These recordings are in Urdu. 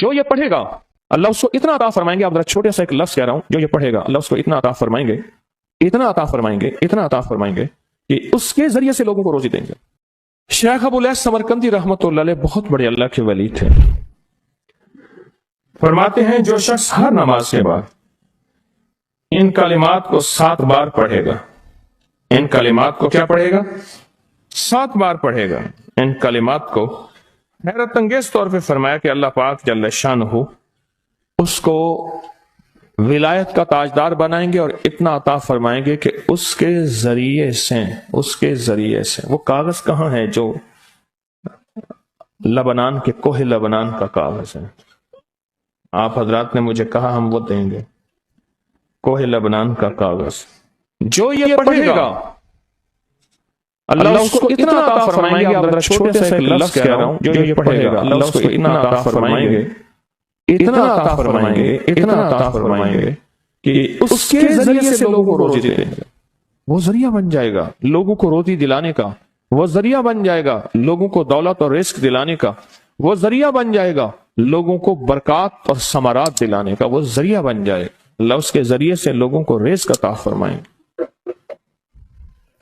جو یہ پڑھے گا اللہ اس کو اتنا عطا فرمائیں گے. آپ ذرا چھوٹے سا ایک لفظ کہہ رہا ہوں, جو یہ پڑھے گا اللہ اس کو اتنا عطا فرمائیں گے, اتنا عطا فرمائیں گے, اتنا عطا فرمائیں گے کہ اس کے ذریعے سے لوگوں کو روزی دیں گے. شیخ ابو الیاس سمرقندی رحمۃ اللہ علیہ بہت بڑے اللہ کے ولی تھے. فرماتے ہیں جو شخص ہر نماز کے بعد ان کلمات کو 7 بار پڑھے گا, ان کلمات کو کیا پڑھے گا؟ 7 بار پڑھے گا. ان کلمات کو حیرت انگیز طور پہ فرمایا کہ اللہ پاک جل شانہ اس کو ولایت کا تاجدار بنائیں گے اور اتنا عطا فرمائیں گے کہ اس کے ذریعے سے وہ کاغذ کہاں ہے جو لبنان کے کوہ لبنان کا کاغذ ہے, آپ حضرات نے مجھے کہا ہم وہ دیں گے, کوہ لبنان کا کاغذ. جو یہ پڑھے گا اللہ اس کو اتنا عطا فرمائیں گے. آپ ذرا چھوٹے سے ایک لفظ کہہ رہا ہوں, جو یہ پڑھے گا اللہ اس کو اتنا عطا فرمائیں گے, اتنا عطا فرمائیں گے, اتنا عطا فرمائیں گے کہ اس کے ذریعے سے لوگوں کو روزی دیں گے. وہ ذریعہ بن جائے گا لوگوں کو روزی دلانے کا, وہ ذریعہ بن جائے گا لوگوں کو دولت اور رزق دلانے کا, وہ ذریعہ بن جائے گا لوگوں کو برکات اور ثمرات دلانے کا, وہ ذریعہ بن جائے. اللہ اس کے ذریعے سے لوگوں کو رزق عطا فرمائیں گے.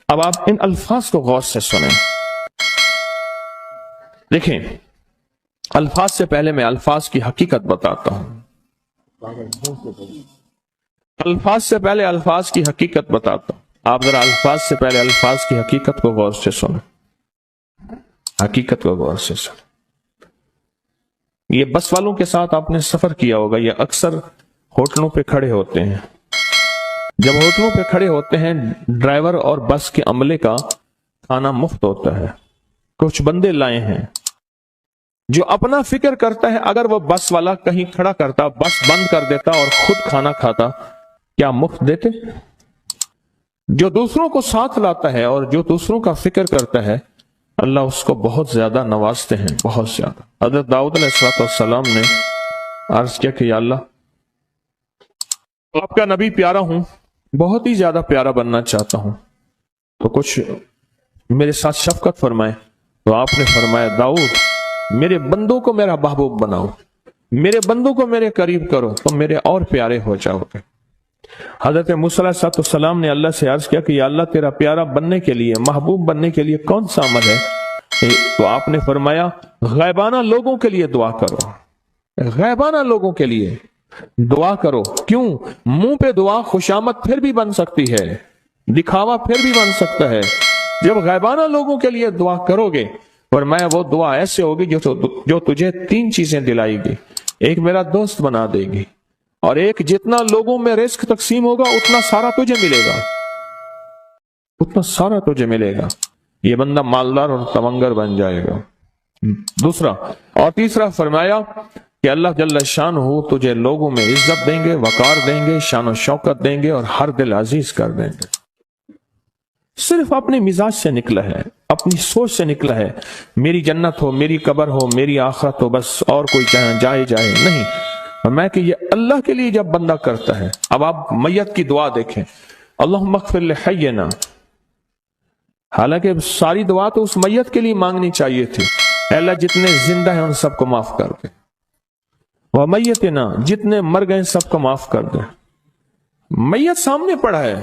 اب آپ ان الفاظ کو غور سے سنیں. دیکھیں, الفاظ سے پہلے میں الفاظ کی حقیقت بتاتا ہوں. الفاظ سے پہلے الفاظ کی حقیقت بتاتا ہوں. آپ ذرا الفاظ سے پہلے الفاظ کی حقیقت کو غور سے سنیں, حقیقت کو غور سے سنیں. یہ بس والوں کے ساتھ آپ نے سفر کیا ہوگا, یہ اکثر ہوٹلوں پہ کھڑے ہوتے ہیں. جب ہوٹلوں پہ کھڑے ہوتے ہیں ڈرائیور اور بس کے عملے کا کھانا مفت ہوتا ہے. کچھ بندے لائے ہیں جو اپنا فکر کرتا ہے اگر وہ بس والا کہیں کھڑا کرتا, بس بند کر دیتا اور خود کھانا کھاتا, کیا مفت دیتے؟ جو دوسروں کو ساتھ لاتا ہے اور جو دوسروں کا فکر کرتا ہے اللہ اس کو بہت زیادہ نوازتے ہیں, بہت زیادہ. حضرت داؤد علیہ السلام نے عرض کیا کہ یا اللہ آپ کا نبی پیارا ہوں, بہت ہی زیادہ پیارا بننا چاہتا ہوں, تو کچھ میرے ساتھ شفقت فرمائے. تو آپ نے فرمایا داؤد میرے بندوں کو میرا محبوب بناؤ, میرے بندوں کو میرے قریب کرو تو میرے اور پیارے ہو جاؤ گے. حضرت موسیٰ علیہ السلام نے اللہ سے عرض کیا کہ یا اللہ تیرا پیارا بننے کے لیے, محبوب بننے کے لیے کون سا عمل ہے؟ تو آپ نے فرمایا غیبانہ لوگوں کے لیے دعا کرو, غیبانہ لوگوں کے لیے دعا کرو. کیوں؟ منہ پہ دعا خوشامد پھر بھی بن سکتی ہے, دکھاوا پھر بھی بن سکتا ہے. جب غیبانہ لوگوں کے لیے دعا کرو گے فرمایا وہ دعا ایسے ہوگی جو تجھے 3 چیزیں دلائے گی. ایک میرا دوست بنا دے گی, اور ایک جتنا لوگوں میں رزق تقسیم ہوگا اتنا سارا تجھے ملے گا, اتنا سارا تجھے ملے گا. یہ بندہ مالدار اور تونگر بن جائے گا. دوسرا اور تیسرا فرمایا کہ اللہ جل شانہ تجھے لوگوں میں عزت دیں گے, وقار دیں گے, شان و شوکت دیں گے اور ہر دل عزیز کر دیں گے. صرف اپنے مزاج سے نکلا ہے, اپنی سوچ سے نکلا ہے, میری جنت ہو, میری قبر ہو, میری آخرت ہو, بس اور کوئی جائے نہیں. میں کہ یہ اللہ کے لیے جب بندہ کرتا ہے. اب آپ میت کی دعا دیکھیں, اللہم اغفر لحینا, حالانکہ ساری دعا تو اس میت کے لیے مانگنی چاہیے تھی. اے اللہ جتنے زندہ ہیں ان سب کو معاف کر دے, ومیتنا, جتنے مر گئے سب کو معاف کر دے. میت سامنے پڑا ہے,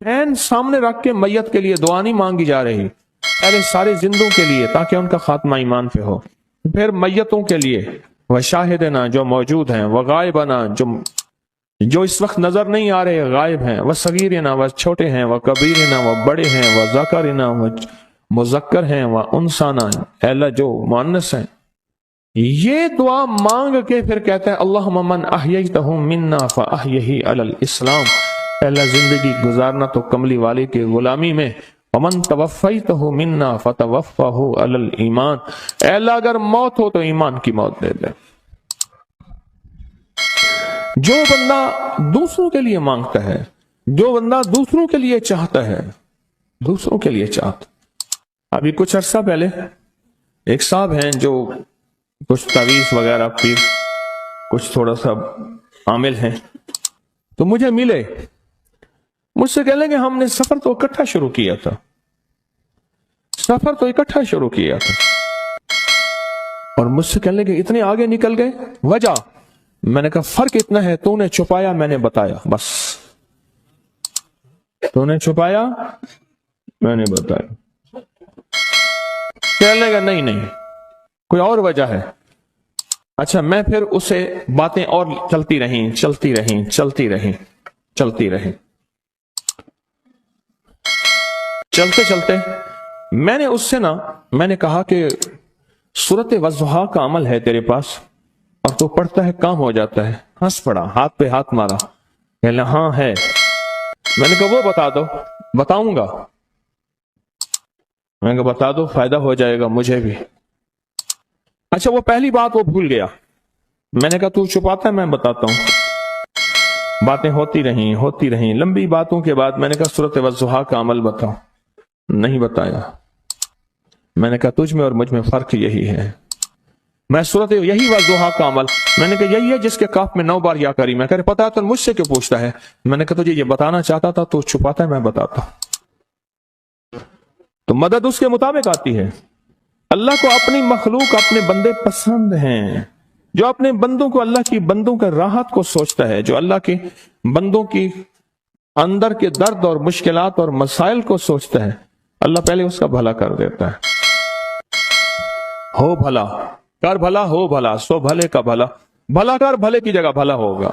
پین سامنے رکھ کے میت کے لیے دعا نہیں مانگی جا رہی, پہلے سارے زندوں کے لیے تاکہ ان کا خاتمہ ایمان پہ ہو, پھر میتوں کے لیے, وشاہدنا جو موجود ہیں, وغائبنا جو اس وقت نظر نہیں آ رہے غائب ہیں, وصغیرنا وہ چھوٹے ہیں, وکبیرنا وہ بڑے ہیں, وذکرنا وہ مذکر ہیں, وانثانا اے اللہ جو مؤنث ہیں. یہ دعا مانگ کے پھر کہتا ہے اللہم من احییتہ منا فاحیہ علی الاسلام, اے اللہ زندگی گزارنا تو کملی والے کے غلامی میں, ومن توفیتہ منا فتوفہ علی الایمان, اے اللہ اگر موت ہو تو ایمان کی موت دے دے. جو بندہ دوسروں کے لیے مانگتا ہے, جو بندہ دوسروں کے لیے چاہتا ہے, دوسروں کے لیے چاہتا. ابھی کچھ عرصہ پہلے ایک صاحب ہیں جو کچھ تعویذ وغیرہ پیر کچھ تھوڑا سا عامل ہیں, تو مجھے ملے, مجھ سے کہہ لیں کہ ہم نے سفر تو اکٹھا شروع کیا تھا, اور مجھ سے کہنے لگے اتنے آگے نکل گئے، وجہ؟ میں نے کہا فرق اتنا ہے، تو نے چھپایا، میں نے بتایا، بس تو نے چھپایا، میں نے بتایا۔ کہنے لگا نہیں کوئی اور وجہ ہے۔ اچھا، میں پھر اسے باتیں اور چلتی رہیں۔ چلتے میں نے اس سے میں نے کہا کہ سورت والضحیٰ کا عمل ہے تیرے پاس اور تو پڑھتا ہے، کام ہو جاتا ہے۔ ہنس پڑا، ہاتھ پہ ہاتھ مارا، کہنے ہاں ہے۔ میں نے کہا وہ بتا دو۔ بتاؤں گا، میں نے کہا بتا دو، فائدہ ہو جائے گا مجھے بھی۔ اچھا، وہ پہلی بات وہ بھول گیا۔ میں نے کہا تو چھپاتا ہے، میں بتاتا ہوں۔ باتیں ہوتی رہیں لمبی باتوں کے بعد میں نے کہا سورت والضحیٰ کا عمل بتاؤ۔ نہیں بتایا۔ میں نے کہا تجھ میں اور مجھ میں فرق یہی ہے، میں سورت یہی والضحیٰ کا عمل، میں نے کہا یہی ہے جس کے کاف میں 9 بار یا کری۔ میں کہا پتا ہے تو مجھ سے کیوں پوچھتا ہے؟ میں نے کہا تجھے یہ بتانا چاہتا تھا تو چھپاتا ہے، میں بتاتا۔ تو مدد اس کے مطابق آتی ہے۔ اللہ کو اپنی مخلوق، اپنے بندے پسند ہیں، جو اپنے بندوں کو، اللہ کی بندوں کے راحت کو سوچتا ہے، جو اللہ کے بندوں کی اندر کے درد اور مشکلات اور مسائل کو سوچتا ہے، اللہ پہلے اس کا بھلا کر دیتا ہے۔ ہو بھلا، کر بھلا، ہو بھلا، سو بھلے کا بھلا، بھلا کر، بھلے کی جگہ بھلا ہوگا۔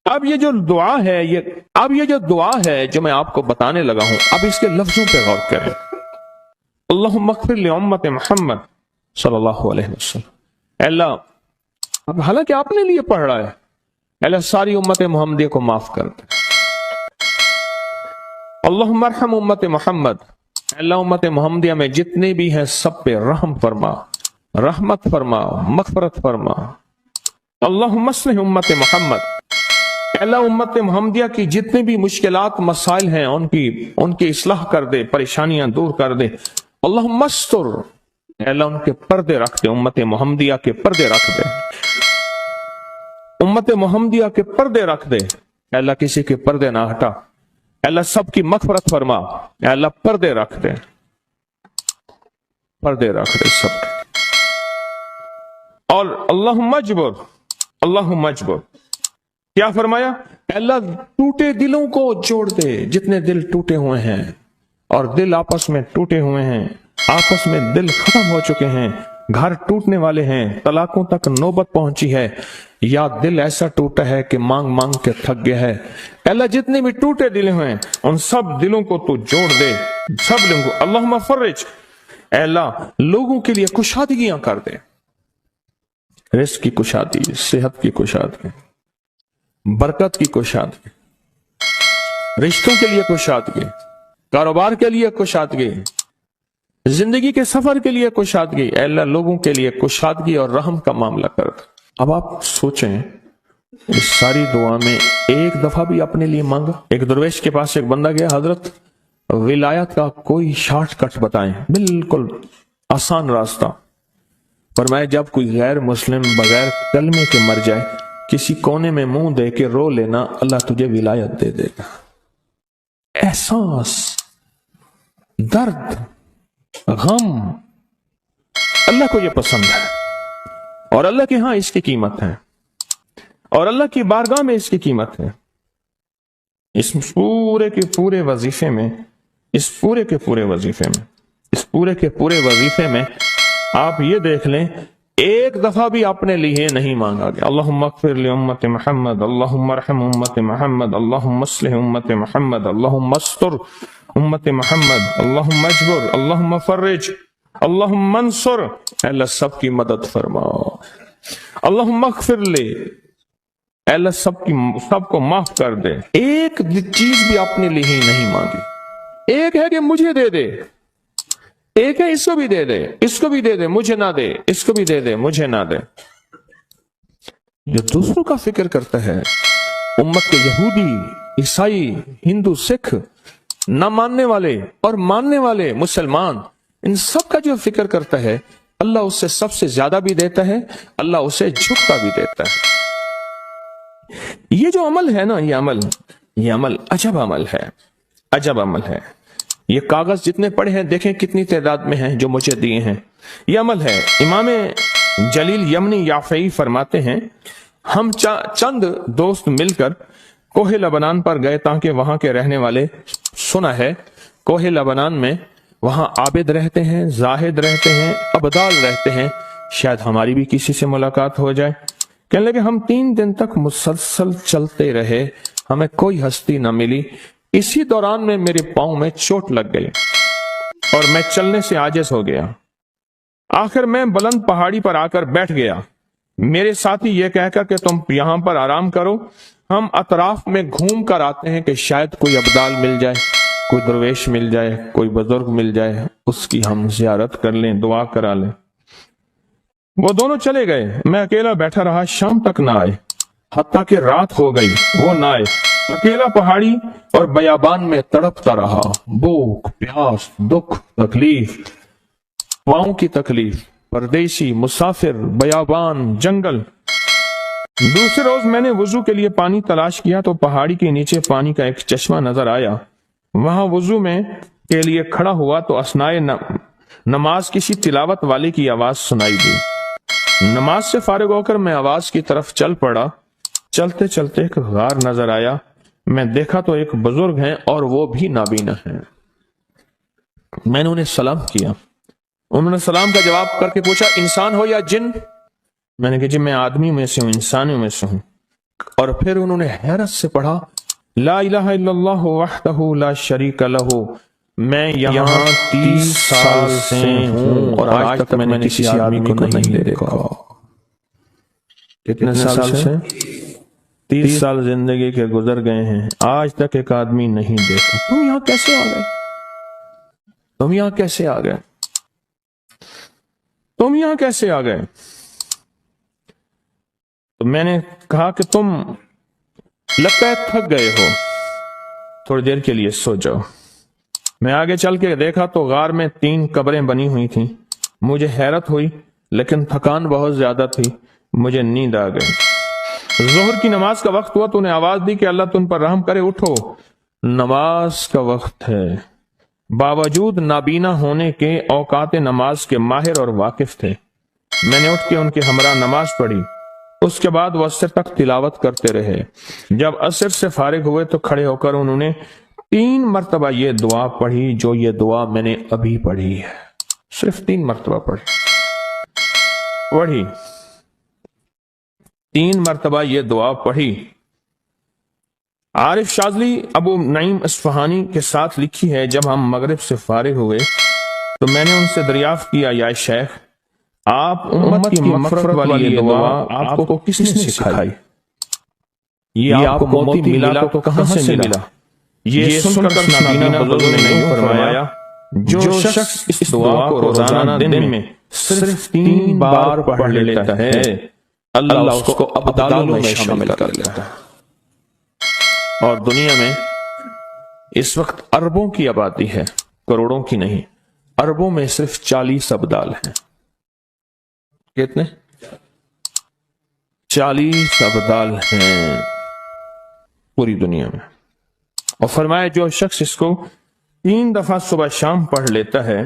اب یہ جو دعا ہے جو میں آپ کو بتانے لگا ہوں، اب اس کے لفظوں پہ غور کریں۔ اللہم اغفر لامت محمد صلی اللہ علیہ وسلم۔ اے اللہ، اب حالانکہ آپ نے لیے پڑھ رہا ہے، اے اللہ ساری امت محمدیہ کو معاف کر دے۔ اللہم ارحم امت محمد، اے اللہ امت محمدیہ میں جتنے بھی ہیں سب پہ رحم فرما، رحمت فرما، مغفرت فرما۔ اللہم اصلح امت محمد، اے اللہ امت محمدیہ کی جتنے بھی مشکلات مسائل ہیں ان کی اصلاح کر دے، پریشانیاں دور کر دے۔ اللہم استر، اے اللہ ان کے پردے رکھ دے، امت محمدیہ کے پردے رکھ دے، امت محمدیہ کے پردے رکھ دے۔ اے اللہ کسی کے پردے نہ ہٹا، اے اللہ سب کی مغفرت فرما، اے اللہ پردے رکھ دے، پردے رکھ دے سب۔ اور اللہم اجبر، کیا فرمایا؟ اے اللہ ٹوٹے دلوں کو جوڑ دے، جتنے دل ٹوٹے ہوئے ہیں اور دل آپس میں ٹوٹے ہوئے ہیں، آپس میں دل ختم ہو چکے ہیں، گھر ٹوٹنے والے ہیں، طلاقوں تک نوبت پہنچی ہے، یا دل ایسا ٹوٹا ہے کہ مانگ مانگ کے تھک گیا ہے۔ اے اللہ جتنے بھی ٹوٹے دل ہیں ان سب دلوں کو تو جوڑ دے، سب لوگوں کو۔ اللہم فرج، اے اللہ لوگوں کے لیے کشادگیاں کر دے، رزق کی کشادگی، صحت کی کشادگی، برکت کی کشادگی، رشتوں کے لیے کشادگی، کاروبار کے لیے کشادگی، زندگی کے سفر کے لیے کشادگی۔ اے اللہ لوگوں کے لیے کشادگی اور رحم کا معاملہ کر دے۔ اب آپ سوچیں، اس ساری دعا میں ایک دفعہ بھی اپنے لیے مانگا؟ ایک درویش کے پاس ایک بندہ گیا، حضرت ولایت کا کوئی شارٹ کٹ بتائیں، بالکل آسان راستہ۔ فرمایا جب کوئی غیر مسلم بغیر کلمے کے مر جائے، کسی کونے میں منہ دے کے رو لینا، اللہ تجھے ولایت دے دے گا۔ احساس، درد، غم، اللہ کو یہ پسند ہے، اور اللہ کے ہاں اس کی قیمت ہے، اور اللہ کی بارگاہ میں اس کی قیمت ہے۔ اس پورے کے پورے وظیفے میں آپ یہ دیکھ لیں، ایک دفعہ بھی اپنے لیے نہیں مانگا گیا۔ اللہم اغفر لامت محمد، اللہم ارحم امت محمد، اللہم اصلح امت محمد، اللہم استر امت محمد، اللہم اجبر، اللہم فرج، اللہم منصر، اے اللہ سب کی مدد فرما، اللہم اغفر لے، اے اللہ سب کو معاف کر دے۔ ایک چیز بھی اپنے لیے ہی نہیں مانگی۔ ایک ہے کہ مجھے دے دے، ایک ہے اس کو بھی دے دے، اس کو بھی دے دے، مجھے نہ دے، اس کو بھی دے دے، مجھے نہ دے۔ جو دوسروں کا فکر کرتا ہے، امت کے یہودی، عیسائی، ہندو، سکھ، نہ ماننے والے اور ماننے والے مسلمان، ان سب کا جو فکر کرتا ہے، اللہ اس سے سب سے زیادہ بھی دیتا ہے، اللہ اسے جھکتا بھی دیتا ہے۔ یہ جو عمل ہے نا، یہ عمل عجب عمل ہے۔ یہ کاغذ جتنے پڑے ہیں دیکھیں کتنی تعداد میں ہیں جو مجھے دیے ہیں۔ یہ عمل ہے۔ امام جلیل یمنی یافعی فرماتے ہیں ہم چند دوست مل کر کوہ لبنان پر گئے تاکہ وہاں کے رہنے والے، سنا ہے کوہ لبنان میں وہاں عابد رہتے ہیں، زاہد رہتے ہیں، ابدال رہتے ہیں، شاید ہماری بھی کسی سے ملاقات ہو جائے۔ کہنے لگے ہم 3 دن تک مسلسل چلتے رہے، ہمیں کوئی ہستی نہ ملی۔ اسی دوران میں میرے پاؤں میں چوٹ لگ گئی اور میں چلنے سے عاجز ہو گیا۔ آخر میں بلند پہاڑی پر آ کر بیٹھ گیا۔ میرے ساتھی یہ کہہ کر کہ تم یہاں پر آرام کرو، ہم اطراف میں گھوم کر آتے ہیں کہ شاید کوئی ابدال مل جائے، کوئی درویش مل جائے، کوئی بزرگ مل جائے، اس کی ہم زیارت کر لیں، دعا کرا لیں۔ وہ دونوں چلے گئے، میں اکیلا بیٹھا رہا، شام تک نہ آئے، حتیٰ کہ رات ہو گئی، وہ نہ آئے۔ اکیلا پہاڑی اور بیابان میں تڑپتا رہا، بھوک، پیاس، دکھ، تکلیف، پاؤں کی تکلیف، پردیسی، مسافر، بیابان، جنگل۔ دوسرے روز میں نے وضو کے لیے پانی تلاش کیا تو پہاڑی کے نیچے پانی کا ایک چشمہ نظر آیا۔ وہاں وضو میں کے لیے کھڑا ہوا تو اثنائے نماز کسی تلاوت والے کی آواز سنائی دی۔ نماز سے فارغ ہو کر میں آواز کی طرف چل پڑا۔ چلتے چلتے ایک غار نظر آیا، میں دیکھا تو ایک بزرگ ہیں اور وہ بھی نابینا ہیں۔ میں نے انہیں سلام کیا، انہوں نے سلام کا جواب کر کے پوچھا انسان ہو یا جن؟ میں نے کہا جی میں آدمی میں سے ہوں، انسانوں میں سے ہوں۔ اور پھر انہوں نے حیرت سے پڑھا لا الہ الا اللہ وحدہ لا شریک لہ، میں یہاں 30 سال سے ہوں اور آج تک میں نے کسی آدمی کو نہیں دیکھا۔ کتنے سال سے؟ 30 سال زندگی کے گزر گئے ہیں، آج تک ایک آدمی نہیں دیکھا۔ تم یہاں کیسے آ گئے؟ تم یہاں کیسے آ گئے؟ تم یہاں کیسے آ گئے؟ تو میں نے کہا کہ تم لگتا ہے تھک گئے ہو، تھوڑی دیر کے لیے سو جاؤ۔ میں آگے چل کے دیکھا تو غار میں 3 قبریں بنی ہوئی تھیں۔ مجھے حیرت ہوئی لیکن تھکان بہت زیادہ تھی، مجھے نیند آ گئی۔ ظہر کی نماز کا وقت ہوا تو انہیں آواز دی کہ اللہ تم پر رحم کرے، اٹھو نماز کا وقت ہے۔ باوجود نابینا ہونے کے اوقات نماز کے ماہر اور واقف تھے۔ میں نے اٹھ کے ان کے ہمراہ نماز پڑھی، اس کے بعد وہ عصر تک تلاوت کرتے رہے۔ جب عصر سے فارغ ہوئے تو کھڑے ہو کر انہوں نے 3 مرتبہ یہ دعا پڑھی جو یہ دعا میں نے ابھی پڑھی ہے، صرف 3 مرتبہ پڑھی 3 مرتبہ یہ دعا پڑھی۔ عارف شاذلی ابو نعیم اصفہانی کے ساتھ لکھی ہے جب ہم مغرب سے فارغ ہوئے تو میں نے ان سے دریافت کیا یا شیخ آپ امت کی مغفرت والی یہ دعا آپ کو کس نے سکھائی؟ یہ آپ کو موتی ملا تو کہاں سے ملا؟ یہ سن کر نابینا بزرگ نے نہیں فرمایا جو شخص اس دعا کو روزانہ دن میں صرف 3 بار پڑھ لیتا ہے اللہ اس کو ابدالوں میں شامل کر لیتا ہے۔ اور دنیا میں اس وقت اربوں کی آبادی ہے، کروڑوں کی نہیں، اربوں میں صرف 40 ابدال ہیں۔ کتنے؟ 40 ابدال ہیں پوری دنیا میں۔ اور فرمایا جو شخص اس کو 3 دفعہ صبح شام پڑھ لیتا ہے،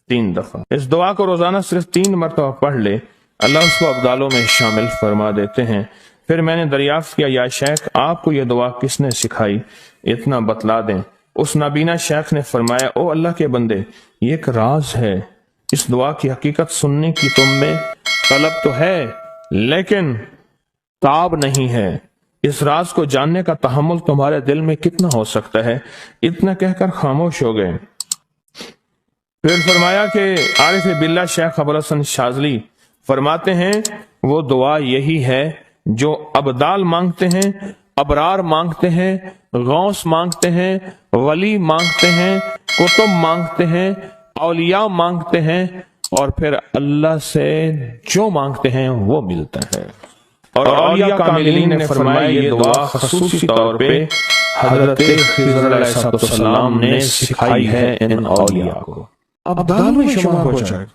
3 دفعہ اس دعا کو روزانہ صرف 3 مرتبہ پڑھ لے، اللہ اس کو ابدالوں میں شامل فرما دیتے ہیں۔ پھر میں نے دریافت کیا یا شیخ آپ کو یہ دعا کس نے سکھائی؟ اتنا بتلا دیں۔ اس نابینا شیخ نے فرمایا او اللہ کے بندے، یہ ایک راز ہے، اس دعا کی حقیقت سننے کی تم میں طلب تو ہے لیکن تاب نہیں ہے، اس راز کو جاننے کا تحمل تمہارے دل میں کتنا ہو سکتا ہے؟ اتنا کہہ کر خاموش ہو گئے۔ پھر فرمایا کہ عارف باللہ شیخ ابوالحسن شاذلی فرماتے ہیں وہ دعا یہی ہے جو ابدال مانگتے ہیں، ابرار مانگتے ہیں، غوث مانگتے ہیں، ولی مانگتے ہیں، کتب مانگتے ہیں، اولیاء مانگتے ہیں، اور پھر اللہ سے جو مانگتے ہیں وہ ملتا ہے۔ اور اولیاء کاملین نے فرمایا یہ دعا خصوصی طور پہ حضرت خضر علیہ السلام نے سکھائی ہے ان اولیاء کو۔ ابدال میں شمار ہو جائے۔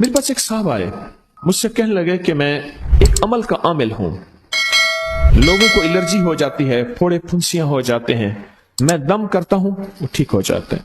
میرے پاس ایک صاحب آئے، مجھ سے کہنے لگے کہ میں ایک عمل کا عامل ہوں، لوگوں کو الرجی ہو جاتی ہے، پھوڑے پھنسیاں ہو جاتے ہیں، میں دم کرتا ہوں وہ ٹھیک ہو جاتے ہیں۔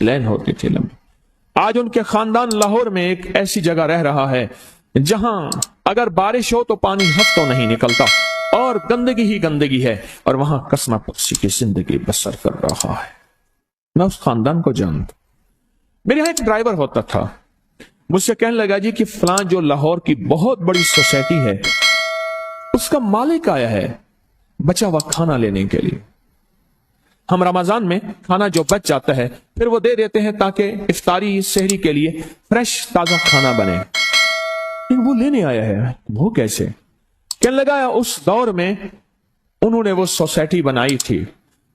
لین ہوتی تھی لمبی. آج ان کے خاندان لاہور میں ایک ایسی جگہ رہ رہا ہے جہاں اگر بارش ہو تو پانی ہفتوں نہیں نکلتا اور گندگی ہی گندگی ہے، اور وہاں کسنا پرسی کی زندگی بسر کر رہا ہے. میں اس خاندان کو جانتا. میرے یہاں ایک ڈرائیور ہوتا تھا، مجھ سے کہنے لگا جی کہ فلاں جو لاہور کی بہت بڑی سوسائٹی ہے اس کا مالک آیا ہے بچا ہوا کھانا لینے کے لیے. ہم رمضان میں کھانا جو بچ جاتا ہے پھر وہ دے دیتے ہیں تاکہ افطاری سحری کے لیے فریش تازہ کھانا بنے. وہ لینے آیا ہے. وہ کیسے؟ کہنے لگا اس دور میں انہوں نے وہ سوسائٹی بنائی تھی،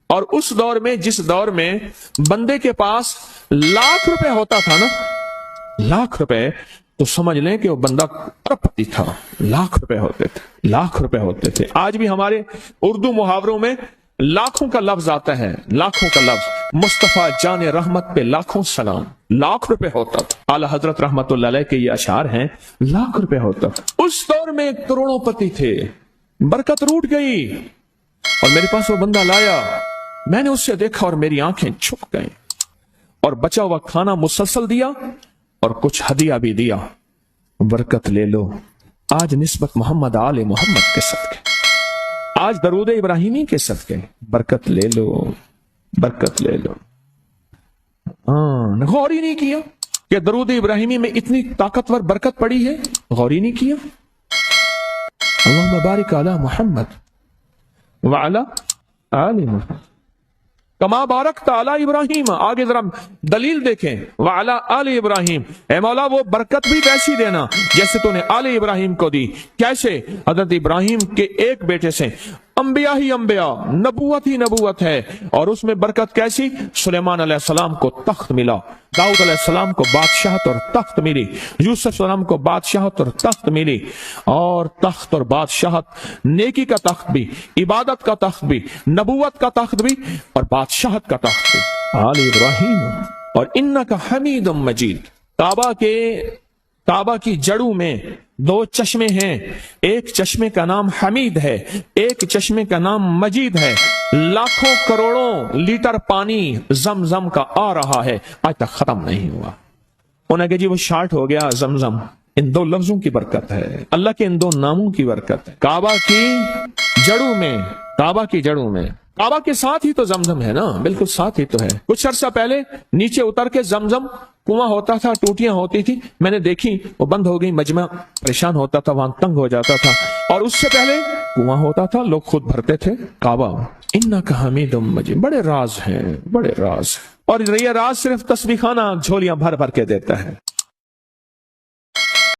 اور اس دور میں جس دور میں بندے کے پاس لاکھ روپے ہوتا تھا نا، لاکھ روپے، تو سمجھ لیں کہ وہ بندہ اربپتی تھا. لاکھ روپے ہوتے تھے، لاکھ روپے ہوتے تھے. آج بھی ہمارے اردو محاوروں میں لاکھوں کا لفظ آتا ہے، لاکھوں کا لفظ. مصطفیٰ جان رحمت پہ لاکھوں سلام. لاکھ روپے ہوتا تھا. اعلی حضرت رحمت اللہ علیہ کے یہ اشعار ہیں، لاکھ روپے ہوتا تھا. اس دور میں کروڑوں پتی تھے. برکت روٹ گئی اور میرے پاس وہ بندہ لایا. میں نے اس سے دیکھا اور میری آنکھیں چھپ گئیں، اور بچا ہوا کھانا مسلسل دیا اور کچھ ہدیہ بھی دیا. برکت لے لو. آج نسبت محمد آل محمد کے صدقے، آج درود ابراہیمی کے صدقے برکت لے لو، برکت لے لو. غور ہی نہیں کیا کہ درود ابراہیمی میں اتنی طاقتور برکت پڑی ہے. غور ہی نہیں کیا. اللہم بارک علی محمد وعلی آل محمد کما بارکت علی ابراہیم. آگے ذرا دلیل دیکھیں، وعلی آل ابراہیم. اے مولا وہ برکت بھی ویسی دینا جیسے تو نے آل ابراہیم کو دی. کیسے؟ حضرت ابراہیم کے ایک بیٹے سے انبیاء ہی انبیاء، نبوت ہی نبوت ہے. اور اس میں برکت کیسی؟ سلیمان علیہ السلام کو تخت ملا، داؤد علیہ السلام کو بادشاہت اور تخت ملی، یوسف علیہ السلام کو بادشاہت اور تخت ملی. اور تخت اور بادشاہت، نیکی کا تخت بھی، عبادت کا تخت بھی، نبوت کا تخت بھی، اور بادشاہت کا تخت بھی. آل ابراہیم. اور انکا حمید مجید. کعبہ کی جڑوں میں دو چشمے ہیں. ایک چشمے کا نام حمید ہے، ایک چشمے کا نام مجید ہے. لاکھوں کروڑوں لیٹر پانی زمزم کا آ رہا ہے، آج تک ختم نہیں ہوا. انہیں کہ جی وہ شارٹ ہو گیا زمزم. ان دو لفظوں کی برکت ہے، اللہ کے ان دو ناموں کی برکت ہے. کعبہ کی جڑوں میں، کعبہ کی جڑوں میں، کعبہ کے ساتھ ہی تو زمزم ہے نا، بالکل ساتھ ہی تو ہے. کچھ عرصہ پہلے نیچے اتر کے زمزم کنواں ہوتا تھا، ٹوٹیاں ہوتی تھی، میں نے دیکھی وہ بند ہو گئی. مجمع پریشان ہوتا تھا، وہاں تنگ ہو جاتا تھا. اور اس سے پہلے کنواں ہوتا تھا، لوگ خود بھرتے تھے. کعبہ انکا حمید مجید. بڑے راز ہیں، بڑے راز. اور یہ راز صرف تسبیح خانہ جھولیاں بھر بھر کے دیتا ہے.